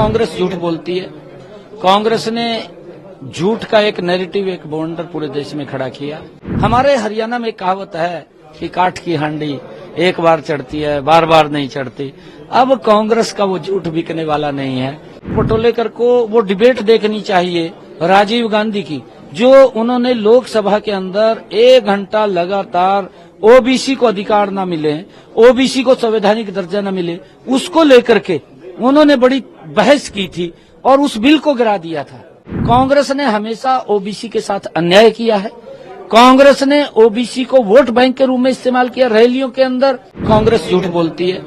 कांग्रेस झूठ बोलती है। कांग्रेस ने झूठ का एक नैरेटिव, एक बवंडर पूरे देश में खड़ा किया। हमारे हरियाणा में कहावत है कि काठ की हांडी एक बार चढ़ती है, बार बार नहीं चढ़ती। अब कांग्रेस का वो झूठ बिकने वाला नहीं है। पटोलेकर को वो डिबेट देखनी चाहिए राजीव गांधी की, जो उन्होंने लोकसभा के अंदर 1 घंटा लगातार ओबीसी को अधिकार न मिले, ओबीसी को संवैधानिक दर्जा न मिले, उसको लेकर के उन्होंने बड़ी बहस की थी और उस बिल को गिरा दिया था। कांग्रेस ने हमेशा ओबीसी के साथ अन्याय किया है। कांग्रेस ने ओबीसी को वोट बैंक के रूप में इस्तेमाल किया। रैलियों के अंदर कांग्रेस झूठ बोलती है।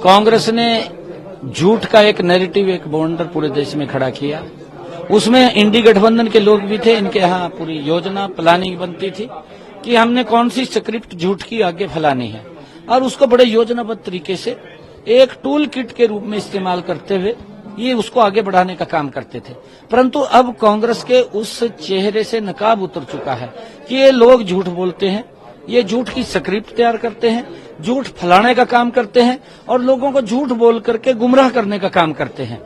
कांग्रेस ने झूठ का एक नैरेटिव, एक बवंडर पूरे देश में खड़ा किया। उसमें इंडी गठबंधन के लोग भी थे। इनके यहाँ पूरी योजना प्लानिंग बनती थी कि हमने कौन सी स्क्रिप्ट झूठ की आगे फैलानी है, और उसको बड़े योजनाबद्ध तरीके से एक टूल किट के रूप में इस्तेमाल करते हुए ये उसको आगे बढ़ाने का काम करते थे। परंतु अब कांग्रेस के उस चेहरे से नकाब उतर चुका है कि ये लोग झूठ बोलते हैं, ये झूठ की स्क्रिप्ट तैयार करते हैं, झूठ फैलाने का काम करते हैं और लोगों को झूठ बोल करके गुमराह करने का काम करते हैं।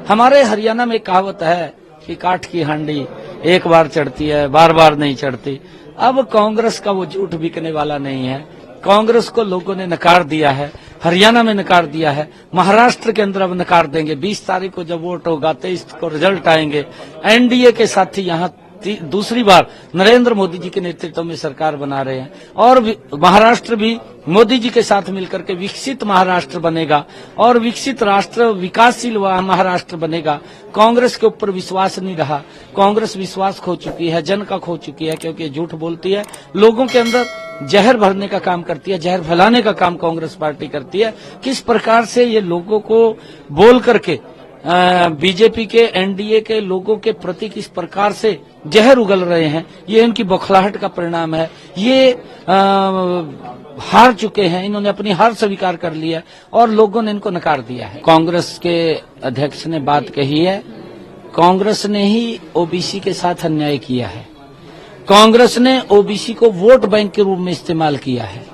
हमारे हरियाणा में कहावत है कि काठ की हांडी एक बार चढ़ती है, बार बार नहीं चढ़ती। अब कांग्रेस का वो झूठ बिकने वाला नहीं है। कांग्रेस को लोगों ने नकार दिया है, हरियाणा में नकार दिया है, महाराष्ट्र के अंदर अब नकार देंगे। 20 तारीख को जब वोट होगा, 23 को रिजल्ट आएंगे। एनडीए के साथी यहाँ दूसरी बार नरेंद्र मोदी जी के नेतृत्व में सरकार बना रहे हैं और महाराष्ट्र भी मोदी जी के साथ मिलकर के विकसित महाराष्ट्र बनेगा और विकसित राष्ट्र, विकासशील महाराष्ट्र बनेगा। कांग्रेस के ऊपर विश्वास नहीं रहा। कांग्रेस विश्वास खो चुकी है, जन का खो चुकी है, क्योंकि झूठ बोलती है, लोगों के अंदर जहर भरने का काम करती है, जहर फैलाने का काम कांग्रेस पार्टी करती है। किस प्रकार से ये लोगों को बोल करके बीजेपी के, एनडीए के लोगों के प्रति किस प्रकार से जहर उगल रहे हैं, ये इनकी बौखलाहट का परिणाम है। ये हार चुके हैं, इन्होंने अपनी हार स्वीकार कर लिया और लोगों ने इनको नकार दिया है। कांग्रेस के अध्यक्ष ने बात कही है, कांग्रेस ने ही ओबीसी के साथ अन्याय किया है। कांग्रेस ने ओबीसी को वोट बैंक के रूप में इस्तेमाल किया है,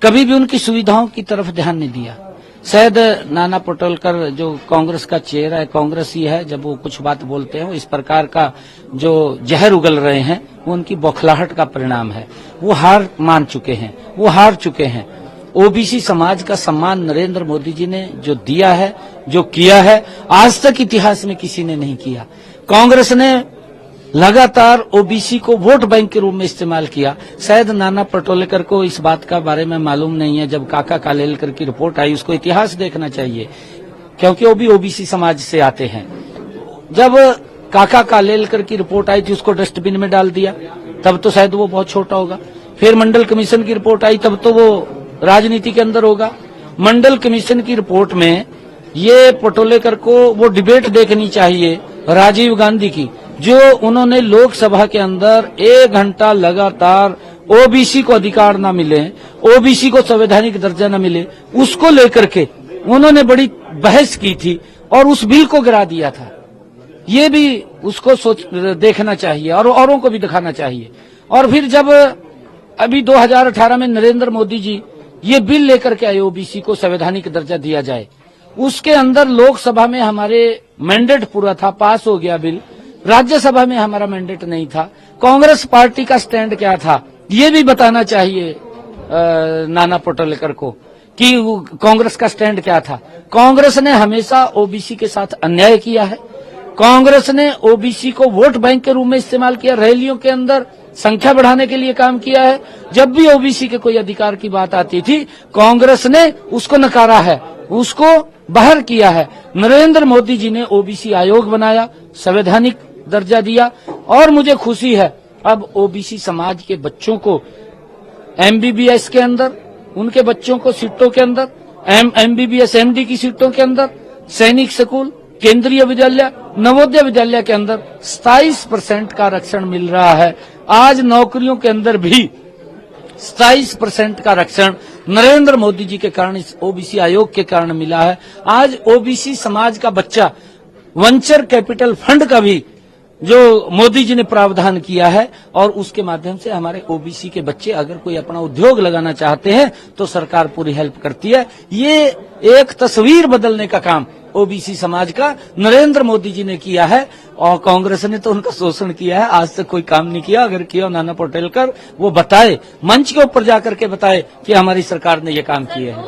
कभी भी उनकी सुविधाओं की तरफ ध्यान नहीं दिया। शायद नाना पटोलेकर जो कांग्रेस का चेहरा है, कांग्रेस ही है, जब वो कुछ बात बोलते हैं, इस प्रकार का जो जहर उगल रहे हैं वो उनकी बौखलाहट का परिणाम है। वो हार मान चुके हैं, वो हार चुके हैं। ओबीसी समाज का सम्मान नरेंद्र मोदी जी ने जो दिया है, जो किया है, आज तक इतिहास में किसी ने नहीं किया। कांग्रेस ने लगातार ओबीसी को वोट बैंक के रूप में इस्तेमाल किया। शायद नाना पटोलेकर को इस बात का बारे में मालूम नहीं है। जब काका कालेलकर की रिपोर्ट आई, उसको इतिहास देखना चाहिए, क्योंकि वो भी ओबीसी समाज से आते हैं। जब काका कालेलकर की रिपोर्ट आई थी, उसको डस्टबिन में डाल दिया, तब तो शायद वो बहुत छोटा होगा। फिर मंडल कमीशन की रिपोर्ट आई, तब तो वो राजनीति के अंदर होगा। मंडल कमीशन की रिपोर्ट में ये पटोलेकर को वो डिबेट देखनी चाहिए राजीव गांधी की, जो उन्होंने लोकसभा के अंदर 1 घंटा लगातार ओबीसी को अधिकार न मिले, ओबीसी को संवैधानिक दर्जा न मिले, उसको लेकर के उन्होंने बड़ी बहस की थी और उस बिल को गिरा दिया था। ये भी उसको देखना चाहिए और औरों को भी दिखाना चाहिए। और फिर जब अभी 2018 में नरेंद्र मोदी जी ये बिल लेकर के आए, ओबीसी को संवैधानिक दर्जा दिया जाए, उसके अंदर लोकसभा में हमारे मैंडेट पूरा था, पास हो गया बिल। राज्यसभा में हमारा मैंडेट नहीं था। कांग्रेस पार्टी का स्टैंड क्या था, ये भी बताना चाहिए नाना पटोलेकर को कि कांग्रेस का स्टैंड क्या था। कांग्रेस ने हमेशा ओबीसी के साथ अन्याय किया है। कांग्रेस ने ओबीसी को वोट बैंक के रूप में इस्तेमाल किया, रैलियों के अंदर संख्या बढ़ाने के लिए काम किया है। जब भी ओबीसी के कोई अधिकार की बात आती थी, कांग्रेस ने उसको नकारा है, उसको बाहर किया है। नरेंद्र मोदी जी ने ओबीसी आयोग बनाया, संवैधानिक दर्जा दिया और मुझे खुशी है अब ओबीसी समाज के बच्चों को एमबीबीएस के अंदर, उनके बच्चों को सीटों के अंदर, एमबीबीएस एमडी की सीटों के अंदर, सैनिक स्कूल, केंद्रीय विद्यालय, नवोदय विद्यालय के अंदर 27% का आरक्षण मिल रहा है। आज नौकरियों के अंदर भी 27% का आरक्षण नरेंद्र मोदी जी के कारण, इस ओबीसी आयोग के कारण मिला है। आज ओबीसी समाज का बच्चा वेंचर कैपिटल फंड का भी जो मोदी जी ने प्रावधान किया है और उसके माध्यम से हमारे ओबीसी के बच्चे अगर कोई अपना उद्योग लगाना चाहते हैं तो सरकार पूरी हेल्प करती है। ये एक तस्वीर बदलने का काम ओबीसी समाज का नरेंद्र मोदी जी ने किया है और कांग्रेस ने तो उनका शोषण किया है। आज तक कोई काम नहीं किया। अगर किया नाना पटेल कर वो बताए, मंच के ऊपर जाकर के बताए कि हमारी सरकार ने ये काम किए हैं।